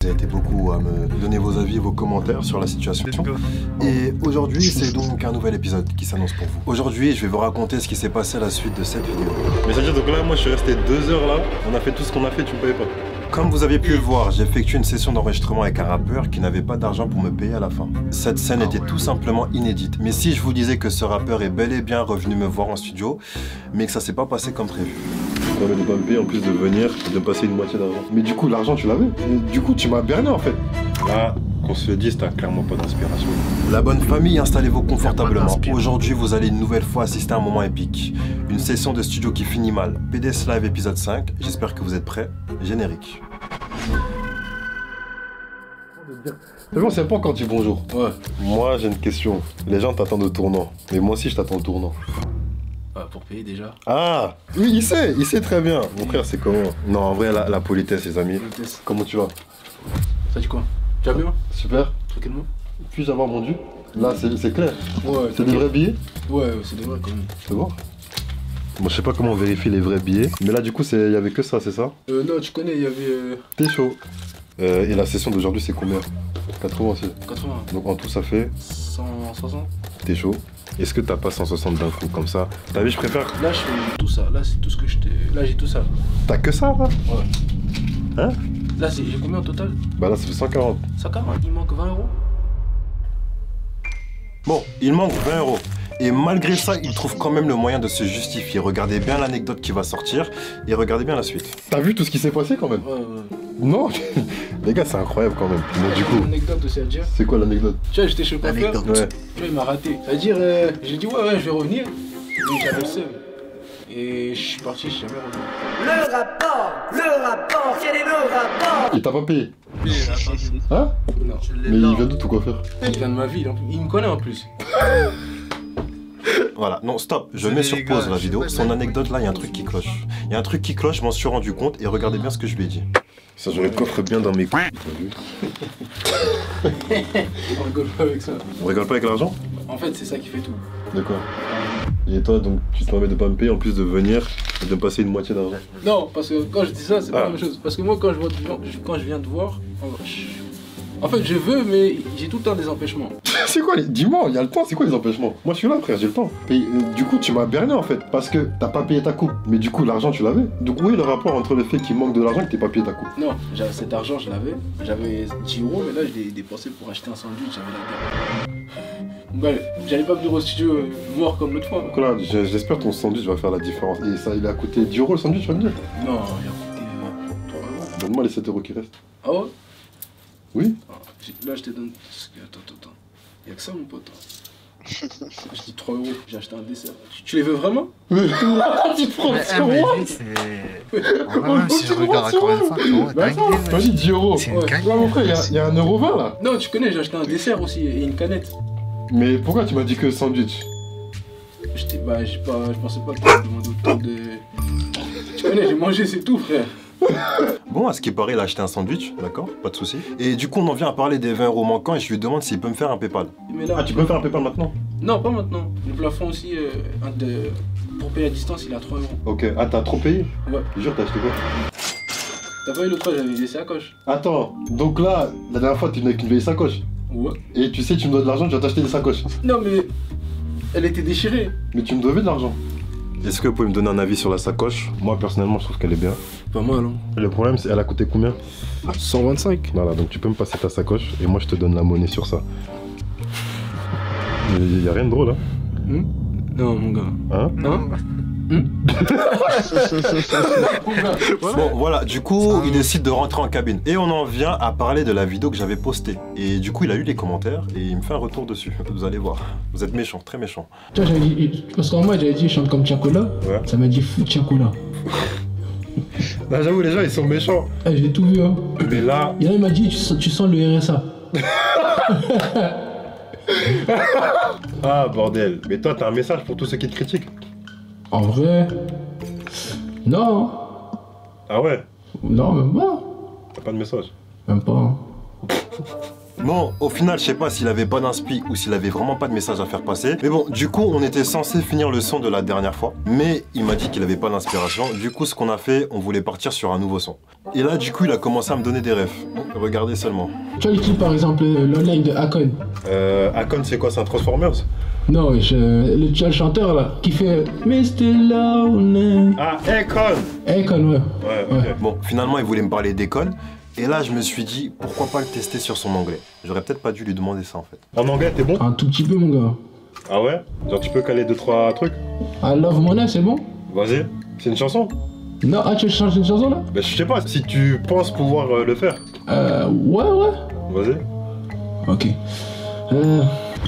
Vous avez été beaucoup à me donner vos avis et vos commentaires sur la situation. Et aujourd'hui, c'est donc un nouvel épisode qui s'annonce pour vous. Aujourd'hui, je vais vous raconter ce qui s'est passé à la suite de cette vidéo. Mais c'est-à-dire, donc là, moi, je suis resté 2 heures là. On a fait tout ce qu'on a fait, tu me payais pas. Comme vous aviez pu le voir, j'ai effectué une session d'enregistrement avec un rappeur qui n'avait pas d'argent pour me payer à la fin. Cette scène était tout simplement inédite. Mais si je vous disais que ce rappeur est bel et bien revenu me voir en studio, mais que ça s'est pas passé comme prévu. Tu de pas me payer en plus de venir et de me passer une moitié d'argent. Mais du coup, l'argent, tu l'avais. Du coup, tu m'as berné en fait. Là, qu'on se le dise, t'as clairement pas d'inspiration. La bonne famille, installez-vous confortablement. Aujourd'hui, vous allez une nouvelle fois assister à un moment épique. Une session de studio qui finit mal. PDS Live épisode 5. J'espère que vous êtes prêts. Générique. C'est bon, c'est pas quand tu dis bonjour. Ouais. Moi, j'ai une question. Les gens t'attendent au tournant. Mais moi aussi, je t'attends au tournant. Pour payer déjà. Ah oui, il sait très bien. Mon frère, c'est comment? Non, en vrai, la politesse, les amis. Politesse. Comment tu vas? Ça dit quoi? Tu vas bien? Super. Tranquillement. Puis-je avoir vendu? Là, c'est clair. Ouais. C'est des vrais billets? Ouais, c'est des vrais quand même. C'est bon. Moi, je sais pas comment on vérifie les vrais billets. Mais là, du coup, il y avait que ça, c'est ça? Non, tu connais, il y avait... T'es chaud. Et la session d'aujourd'hui, c'est combien? 80 aussi. 80. Donc en tout, ça fait 160. T'es chaud. Est-ce que t'as pas 160 d'un coup comme ça? T'as vu, je préfère. Là, je fais tout ça. Là, c'est tout ce que je t'ai... Là, j'ai tout ça. T'as que ça, là? Ouais. Hein? Là, j'ai combien au total? Bah là, ça fait 140. 140, il manque 20 euros. Bon, il manque 20 euros. Et malgré ça, il trouve quand même le moyen de se justifier. Regardez bien l'anecdote qui va sortir et regardez bien la suite. T'as vu tout ce qui s'est passé quand même? Ouais. Non. Les gars, c'est incroyable quand même. Bon, du coup... Une anecdote aussi à dire. C'est quoi l'anecdote? Tu vois, j'étais chez le coiffeur. Ouais. Tu vois, il m'a raté. C'est-à-dire, j'ai dit ouais, je vais revenir. Mais j'avais le seum. Et je suis parti, je suis jamais revenu. Le rapport, quel est le rapport? Il t'a pas payé? Hein? Non. Mais il vient d'où ton coiffeur? Il vient de ma ville, il me connaît en plus. Voilà, non, stop, je mets sur pause la vidéo. Son anecdote, là, il y a un truc qui cloche. Il y a un truc qui cloche, je m'en suis rendu compte, et regardez bien ce que je lui ai dit. Ça, je le coffre bien dans mes couilles. On rigole pas avec ça. On rigole pas avec l'argent? En fait, c'est ça qui fait tout. D'accord. Et toi, donc, tu te permets de pas me payer en plus de venir et de me passer une moitié d'argent? Non, parce que quand je dis ça, c'est pas la même chose. Parce que moi, quand je viens te voir, en fait, je veux, mais j'ai tout le temps des empêchements. C'est quoi les... Dis-moi, il y a le temps, c'est quoi les empêchements? Moi je suis là frère, j'ai le temps. Du coup tu m'as berné en fait, parce que t'as pas payé ta coupe. Mais du coup l'argent tu l'avais. Donc où est le rapport entre le fait qu'il manque de l'argent et que t'aies pas payé ta coupe? Non, cet argent je l'avais. J'avais 10 euros, mais là je l'ai dépensé pour acheter un sandwich, j'avais la gueule. Ouais, j'allais pas venir au studio mort comme l'autre fois. Donc là, j'espère ton sandwich va faire la différence. Et ça, il a coûté 10 euros le sandwich, tu vas me dire? Non, il a coûté 3 euros. Donne-moi les 7 euros qui restent. Ah ouais? Oui? Là je te donne... Attends. Y'a que ça mon pote. Je dis 3 euros, j'ai acheté un dessert. Tu les veux vraiment? Tu te prends sur moi? Lui, c'est... Même si je regarde encore une fois, toi j'ai 10 euros. C'est une gagne. Là mon frère, il y a 1,20 € là. Non, tu connais, j'ai acheté un dessert aussi et une canette. Mais pourquoi tu m'as dit que sandwich? Je pensais pas que tu me demandais autant de... Tu connais, j'ai mangé, c'est tout frère. Bon, à ce qui paraît, il a acheté un sandwich, d'accord, pas de soucis. Et du coup, on en vient à parler des 20 euros manquants et je lui demande s'il peut me faire un PayPal. Mais là, Ah, tu peux me faire un PayPal maintenant? Non, pas maintenant. Le plafond aussi, pour payer à distance, il est à 3 euros. Ok, ah, t'as trop payé? Ouais. Jure, t'as acheté quoi? T'as pas eu l'autre fois, j'avais des sacoches. Attends, donc là, la dernière fois, tu venais avec une vieille sacoche. Ouais. Et tu sais, tu me dois de l'argent, tu vas t'acheter des sacoches. Non, mais elle était déchirée. Mais tu me devais de l'argent. Est-ce que vous pouvez me donner un avis sur la sacoche? Moi, personnellement, je trouve qu'elle est bien. Pas mal, hein. Le problème, c'est elle a coûté combien? 125. Voilà, donc tu peux me passer ta sacoche et moi, je te donne la monnaie sur ça. Il y a rien de drôle, hein? Non, mon gars. Hein? Non. Bon, voilà, du coup, il décide de rentrer en cabine. Et on en vient à parler de la vidéo que j'avais postée. Et du coup, il a lu les commentaires et il me fait un retour dessus. Vous allez voir. Vous êtes méchant, très méchant. Tu vois, j'avais dit, parce qu'en moi, j'avais dit, je chante comme Tiakola. Ouais. Ça m'a dit, fou Tiakola. Bah, j'avoue, les gens, ils sont méchants. J'ai tout vu, hein. Mais là... Il y en a, il m'a dit, tu sens le RSA. Ah, bordel. Mais toi, t'as un message pour tous ceux qui te critiquent? En vrai, non. Ah ouais? Non, même pas. T'as pas de message? Même pas. Bon, au final, je sais pas s'il avait pas d'inspi ou s'il avait vraiment pas de message à faire passer. Mais bon, du coup, on était censé finir le son de la dernière fois. Mais il m'a dit qu'il avait pas d'inspiration. Du coup, ce qu'on a fait, on voulait partir sur un nouveau son. Et là, du coup, il a commencé à me donner des refs. Regardez seulement. Tu vois le clip par exemple, l'online de Akon. Akon, c'est quoi? C'est un Transformers? Non, tu vois le chanteur là, qui fait Mr. Lonely. Ah, Akon! Akon, ouais. Ouais, ok. Bon, finalement, il voulait me parler d'Akon. Et là, je me suis dit, pourquoi pas le tester sur son anglais? J'aurais peut-être pas dû lui demander ça en fait. En anglais, t'es bon? Un tout petit peu, mon gars. Ah ouais? Genre, tu peux caler 2-3 trucs? I love money, c'est bon? Vas-y, c'est une chanson? Non, ah, tu veux changer une chanson là? Bah, je sais pas, si tu penses pouvoir le faire. Ouais. Vas-y. Ok.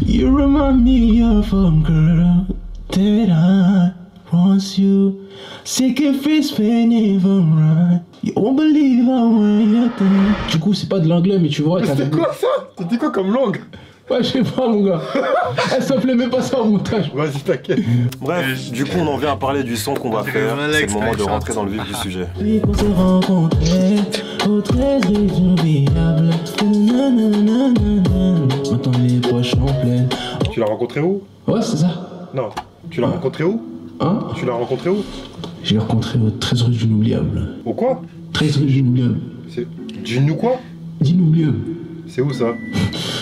You remind me of a girl that I want you. Sacrifice pain never right. You won't believe how I think. Du coup, c'est pas de l'anglais, mais tu vois. C'était quoi ça? C'était quoi comme langue? Ouais, je sais pas, mon gars. S'il te plaît, mets pas ça au montage. Vas-y, t'inquiète. Bref, du coup, on en vient à parler du son qu'on va faire. C'est le moment de rentrer dans le vif du sujet. Puis qu'on s'est rencontrés au 13 inoubliable. Maintenant, les poches sont pleines. Tu l'as rencontré où? Ouais, c'est ça. Non. Tu l'as rencontré où? Hein? Tu l'as rencontré où? Je l'ai rencontré au 13 rue du Inoubliable. Au quoi? 13 rue du Inoubliable. C'est du nous quoi? D'inoubliable. C'est où ça?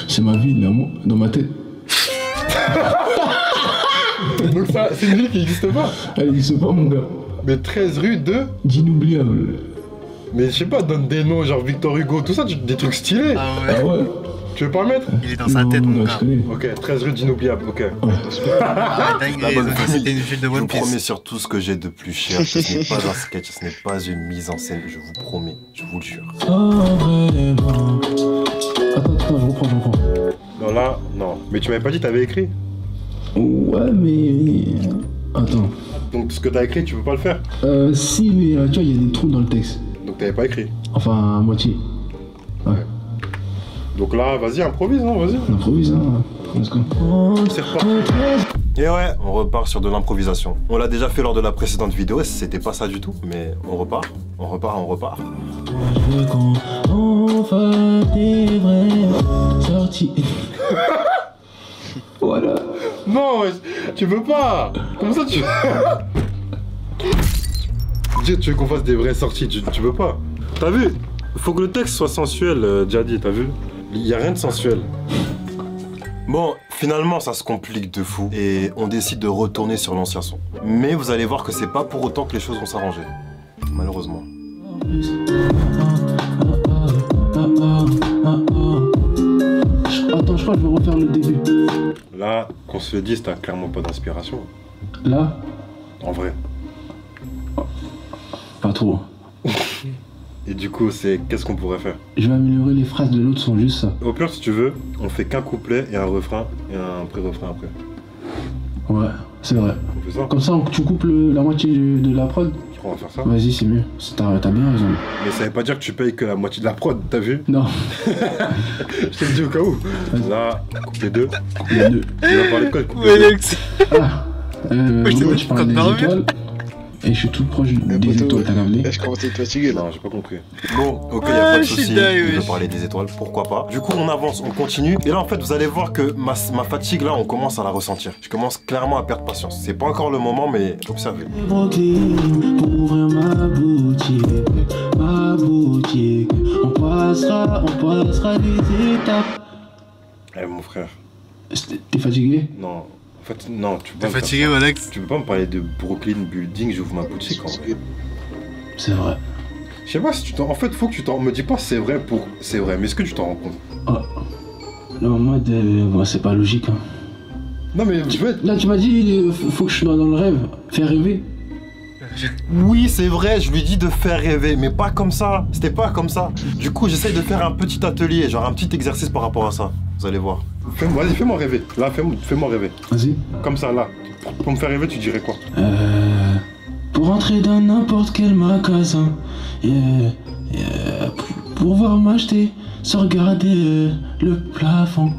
C'est ma vie, là, moi, dans ma tête. Donc ça, c'est une ville qui n'existe pas? Elle existe pas, mon gars. Mais 13 rue de... D'inoubliable. Mais je sais pas, donne des noms genre Victor Hugo, tout ça, des trucs stylés. Ah ouais. Ah ouais? Tu veux pas le mettre? Il est dans sa tête, mon Non, gars. je connais. Ok, 13 rue d'Inoubliable, ok. C'était une ville de Je vous One promets Piece. sur tout ce que j'ai de plus cher, ce n'est pas un sketch, ce n'est pas une mise en scène, je vous promets, je vous le jure. Oh, vraiment. Attends, je reprends. Non là, non. Mais tu m'avais pas dit que t'avais écrit. Ouais, mais... Attends. Donc ce que t'as écrit, tu peux pas le faire. Si, mais tu vois, il y a des trous dans le texte. Donc t'avais pas écrit. Enfin, à moitié. Ouais. Donc là, vas-y, improvise, non, vas-y. On improvise, hein. Let's go. C'est reparti. Et ouais, on repart sur de l'improvisation. On l'a déjà fait lors de la précédente vidéo, et c'était pas ça du tout, mais on repart. Je veux qu'on fasse des vraies sorties. Voilà. Non, tu veux pas. Comme ça, tu... Tu veux qu'on fasse des vraies sorties, tu veux pas. T'as vu? Faut que le texte soit sensuel, Jadi, t'as vu? Il y a rien de sensuel. Bon, finalement, ça se complique de fou et on décide de retourner sur l'ancien son. Mais vous allez voir que c'est pas pour autant que les choses vont s'arranger. Malheureusement. Attends, je crois que je vais refaire le début. Là, qu'on se le dise, t'as clairement pas d'inspiration. Là? En vrai. Pas trop. Et du coup, qu'est-ce qu'on pourrait faire? Je vais améliorer les phrases de l'autre son, juste ça. Au pire, si tu veux, on fait qu'un couplet et un refrain et un pré-refrain après. Ouais, c'est vrai. On fait ça? Comme ça, tu coupes la moitié de la prod. Je crois qu'on va faire ça. Vas-y, c'est mieux. T'as bien raison. Mais ça veut pas dire que tu payes que la moitié de la prod, t'as vu? Non. Je te le dis au cas où. Là, coupe les deux. Les deux. Tu vas parler de quoi, le couple Ouais, les deux? Lex. Ah. Moi, je je parle des étoiles. Et je suis tout proche des étoiles, t'as capté? Je commence à être fatigué là. Non, j'ai pas compris. Bon, ok, y'a pas de soucis. Il veut parler des étoiles, pourquoi pas. Du coup, on avance, on continue. Et là, en fait, vous allez voir que ma fatigue, là, on commence à la ressentir. Je commence clairement à perdre patience. C'est pas encore le moment, mais observez. Brooklyn, pour ouvrir ma boutique. On passera des étapes. Eh, mon frère. T'es fatigué? Non. En fait, non, tu peux T'es pas me fatigué, faire ça. Alex? Tu peux pas me parler de Brooklyn Building, j'ouvre ma boutique en vrai. C'est vrai. Je sais pas si tu t'en... En fait, faut que tu t'en... Me dis pas c'est vrai pour... C'est vrai, mais est-ce que tu t'en rends compte? Oh. Là, en mode, moi, c'est pas logique, hein. Non, mais je veux être... Là, tu m'as dit, faut que je sois dans le rêve, faire rêver. Oui, c'est vrai, je lui dis de faire rêver, mais pas comme ça. C'était pas comme ça. Du coup, j'essaye de faire un petit atelier, genre un petit exercice par rapport à ça. Vous allez voir. Vas-y, fais-moi rêver. Là, fais-moi rêver. Vas-y. Comme ça, là. Pour me faire rêver, tu dirais quoi? Pour entrer dans n'importe quel magasin, pour pouvoir m'acheter sans regarder le plafond.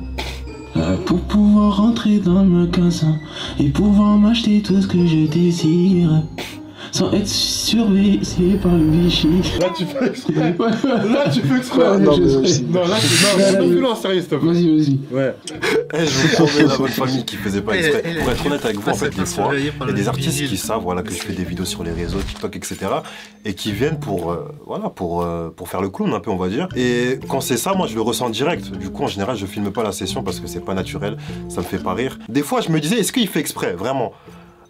Pour pouvoir rentrer dans le magasin et pouvoir m'acheter tout ce que je désire sans être surveillé par le Vichy. Là, tu fais exprès. Ouais, Là, tu fais exprès. ouais, Non, je sais. non, là, non, plus là, sérieux, s'il te plaît. Vas-y, vas-y. Ouais. Je vous promets la bonne famille qui faisait pas exprès. Pour être honnête avec vous, en fait, des fois, il y a des artistes qui savent voilà, que je fais des vidéos sur les réseaux, TikTok, etc. et qui viennent pour, voilà, pour faire le clown un peu, on va dire. Et quand c'est ça, moi, je le ressens direct. Du coup, en général, je filme pas la session parce que c'est pas naturel, ça me fait pas rire. Des fois, je me disais, est-ce qu'il fait exprès, vraiment?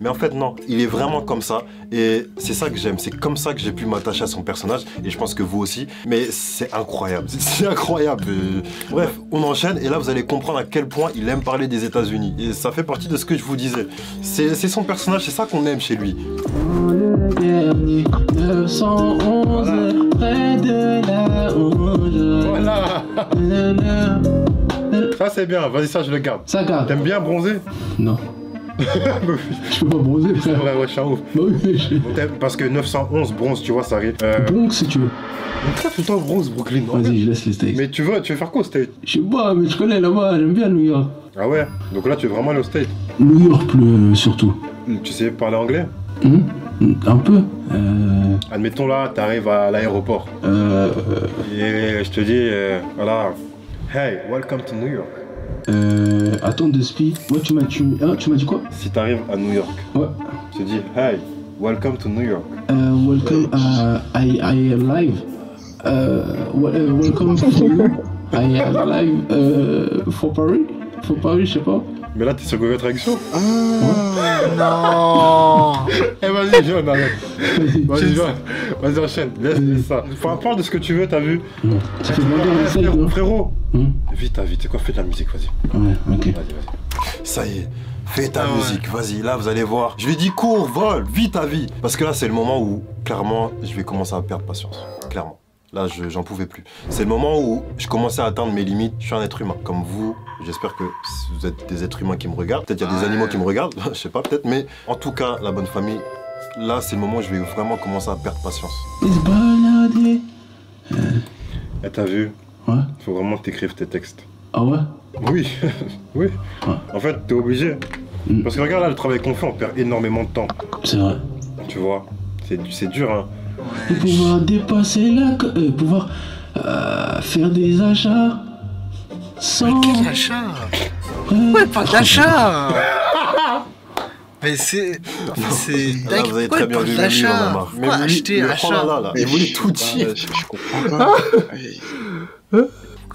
Mais en fait, non, il est vraiment comme ça. Et c'est ça que j'aime. C'est comme ça que j'ai pu m'attacher à son personnage. Et je pense que vous aussi. Mais c'est incroyable. C'est incroyable. Bref, on enchaîne. Et là, vous allez comprendre à quel point il aime parler des États-Unis. Et ça fait partie de ce que je vous disais. C'est son personnage. C'est ça qu'on aime chez lui. Le dernier 911, près de la ronde. Voilà. Ça, c'est bien. Vas-y, ça, je le garde. Ça garde. T'aimes bien bronzer? Non. Je peux pas bronzer, C'est frère. vrai, ouais, je suis un ouf. Bah oui, mais je... Parce que 911 bronze, tu vois, ça arrive. Bronx, si tu veux. Pourquoi tout le temps bronze, Brooklyn? Vas-y, je laisse les States. Mais tu veux faire quoi au State? Je sais pas, mais je connais là-bas, j'aime bien New York. Ah ouais? Donc là, tu veux vraiment aller au State? New York, plus surtout. Tu sais parler anglais? Un peu. Admettons là, t'arrives à l'aéroport. Et je te dis, voilà. Hey, welcome to New York. Attends, de speed. Ouais, tu m'as dit quoi? Si t'arrives à New York, Ouais. je te dis, hey, welcome to New York. Welcome, I am live. Welcome to you. I am live for Paris. For Paris, je sais pas. Mais là, t'es sur Google Traduction? Non. Eh, vas-y, John, arrête. Vas-y, John. Vas-y, enchaîne. Laisse ça. Parle de ce que tu veux, t'as vu? Ça fait bien le site, non? Frérot. Vite, c'est quoi? Fais de la musique, vas-y. Ouais, ok. Vas-y. Ça y est. Fais ta musique, vas-y, là vous allez voir. Je lui ai dit cours, vole, vis ta vie. Parce que là c'est le moment où, clairement, je vais commencer à perdre patience. Clairement. Là, j'en pouvais plus. C'est le moment où je commençais à atteindre mes limites. Je suis un être humain, comme vous. J'espère que vous êtes des êtres humains qui me regardent. Peut-être il y a des animaux qui me regardent, je sais pas, peut-être. Mais en tout cas, la bonne famille, là c'est le moment où je vais vraiment commencer à perdre patience. It's baladé. Et t'as vu? Ouais. Faut vraiment que t'écrives tes textes. Ah ouais? Oui, oui. Ouais. En fait, t'es obligé. Parce que regarde là, le travail qu'on fait, on perd énormément de temps. C'est vrai. Tu vois, c'est dur, hein. Pour pouvoir dépasser pouvoir faire des achats sans... Quel achat? Ouais, pas d'achat. Mais c'est... Là, vous avez très bien vu le livre, on a marre. Pourquoi acheter, achat? Là, il voulait tout dire. Je comprends pas.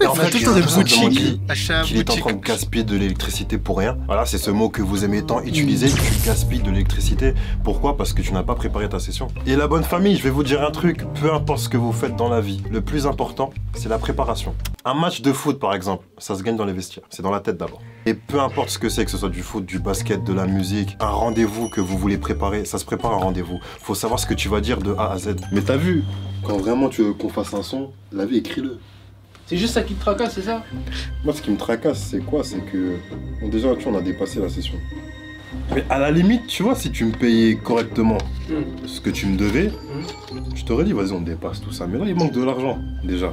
En fait, tout le temps des boutiques. Qu'il est en train de gaspiller de l'électricité pour rien. Voilà, c'est ce mot que vous aimez tant utiliser. Tu gaspilles de l'électricité. Pourquoi? Parce que tu n'as pas préparé ta session. Et la bonne famille, je vais vous dire un truc. Peu importe ce que vous faites dans la vie, le plus important, c'est la préparation. Un match de foot, par exemple, ça se gagne dans les vestiaires. C'est dans la tête d'abord. Et peu importe ce que c'est, que ce soit du foot, du basket, de la musique, un rendez-vous que vous voulez préparer, ça se prépare un rendez-vous. Faut savoir ce que tu vas dire de A à Z. Mais t'as vu, quand vraiment tu veux qu'on fasse un son, la vie, écris-le. C'est juste ça qui te tracasse, c'est ça? Moi, ce qui me tracasse, c'est quoi? C'est que, bon, déjà, tu vois, on a dépassé la session. Mais à la limite, tu vois, si tu me payais correctement ce que tu me devais, je t'aurais dit, vas-y, on dépasse tout ça. Mais là, il manque de l'argent, déjà.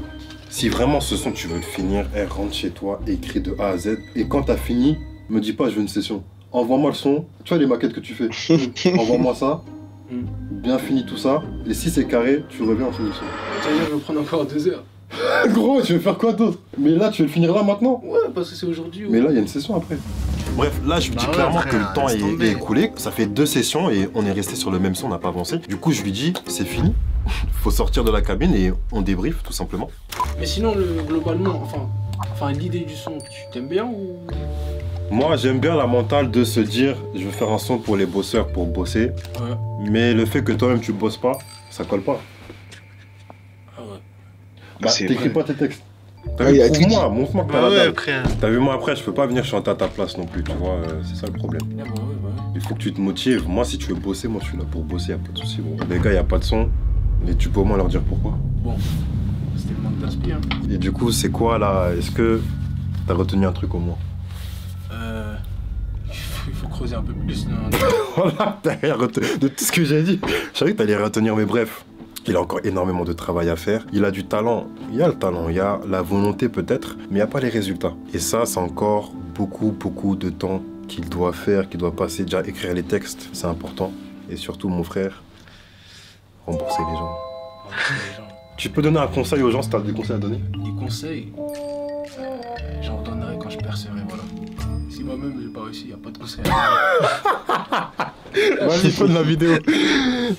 Si vraiment ce son, tu veux le finir, rentre chez toi, écris de A à Z. Et quand t'as fini, me dis pas, je veux une session. Envoie-moi le son. Tu vois les maquettes que tu fais. Envoie-moi ça. Bien fini tout ça. Et si c'est carré, tu reviens en finition. Ça veut dire que je vais prendre encore 2 heures. Gros, tu veux faire quoi d'autre? Mais là, tu veux le finir là maintenant? Ouais, parce que c'est aujourd'hui. Mais là, il y a une session après. Bref, là, je lui dis clairement que le temps est écoulé. Ça fait 2 sessions et on est resté sur le même son, on n'a pas avancé. Du coup, je lui dis, c'est fini. Faut sortir de la cabine et on débriefe, tout simplement. Mais sinon, globalement, enfin l'idée du son, tu t'aimes bien ou... Moi, j'aime bien la mentale de se dire, je veux faire un son pour les bosseurs, pour bosser. Ouais. Mais le fait que toi-même, tu bosses pas, ça colle pas. Ah ouais. Bah, C'est t'écris vrai. pas tes textes. Ouais, il a tout Prouve-moi, montre-moi que t'as la Ouais, dalle. après. T'as vu, moi après, je peux pas venir chanter à ta place non plus, tu vois, c'est ça le problème. Ouais, ouais. Il faut que tu te motives. Moi, si tu veux bosser, moi, je suis là pour bosser, y'a pas de soucis. Bon, les gars, y a pas de son, mais tu peux au moins leur dire pourquoi. Bon, c'était le manque d'inspi, hein. Et du coup, c'est quoi là? Est-ce que t'as retenu un truc au moins? Il faut creuser un peu plus. Non. Voilà, t'as rien retenu de tout ce que j'ai dit. Je savais que t'allais retenir, mais bref. Il a encore énormément de travail à faire. Il a du talent. Il y a le talent, il y a la volonté peut-être, mais il n'y a pas les résultats. Et ça, c'est encore beaucoup de temps qu'il doit faire, qu'il doit passer. Déjà, écrire les textes, c'est important. Et surtout, mon frère, Rembourser les gens. Les gens. Tu peux donner un conseil aux gens si t'as des conseils à donner? Des conseils, j'en donnerai quand je percerai, voilà. Si moi-même j'ai pas réussi, y a pas de conseil à donner. Vas-y, prends la vidéo.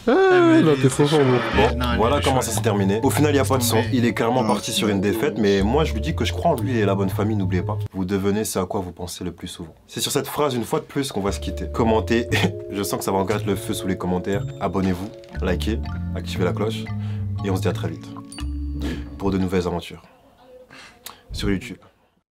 Là, t'es trop fort, bon. Non, Voilà il est comment chaud. ça s'est terminé. Au final, il n'y a pas de son. tombé. Il est clairement Non, parti sur une défaite, mais moi, je lui dis que je crois en lui et la bonne famille, n'oubliez pas. Vous devenez ce à quoi vous pensez le plus souvent. C'est sur cette phrase, une fois de plus, qu'on va se quitter. Commentez, je sens que ça va encore être le feu sous les commentaires. Abonnez-vous, likez, activez la cloche, et on se dit à très vite pour de nouvelles aventures sur YouTube.